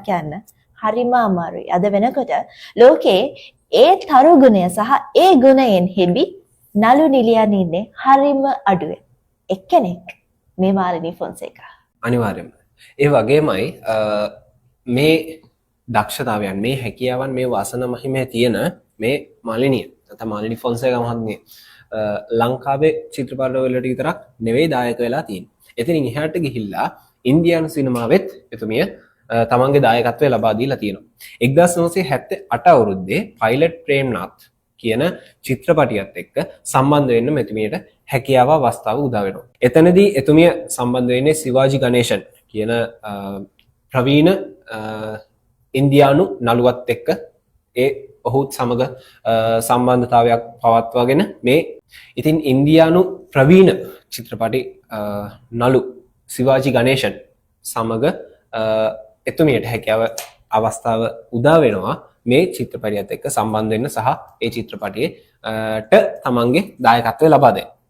කියන්න හරිම අමාරුයි. අද වෙනකොට ලෝකේ ඒ තරු ගුණය සහ ඒ ගුණයෙන් හෙබි නළු නිලියන් ඉන්නේ හරිම අඩුවෙන්. එක්කෙනෙක් මේ මාලිනී ෆොන්සේකා. අනිවාර්යයෙන්ම. ඒ වගේමයි මේ දක්ෂතාවයන් මේ හැකියාවන් මේ වාසන මහිමේ තියෙන මේ මාලිනිය නැත්නම් මාලිනී ෆොන්සේකා මහත්මිය ලංකාවේ චිත්‍රපටවලට විතරක් නෙවෙයි දායක වෙලා තියෙන්නේ. එතනින් එහාට ගිහිල්ලා ඉන්දියානු සිනමාවෙත් එතුමිය තමන්ගේ දායකත්වය ලබා දීලා තියෙනවා. 1978 අවුරුද්දේ පයිලට් ප්‍රේම්නාත් කියන චිත්‍රපටියත් එක්ක සම්බන්ධ වෙන්න මෙතුමියට හැකියාව අවස්ථාව උදා වෙනවා. එතනදී එතුමිය සම්බන්ධ වෙන්නේ සිවාජි ගණේෂන් කියන ප්‍රවීණ ඉන්දියානු නළුවත් එක්ක ඔහුත් සමග සම්බන්ධතාවයක් පවත්වාගෙන මේ ඉතින් ඉන්දියානු ප්‍රවීණ චිත්‍රපටි නළු සිවාජි ගණේෂන් සමග එතුමියට හැකියාව අවස්ථාව උදා වෙනවා මේ චිත්‍රපටියත් එක්ක සම්බන්ධ වෙන්න සහ ඒ චිත්‍රපටියට තමන්ගේ දායකත්වය ලබා දෙන්න.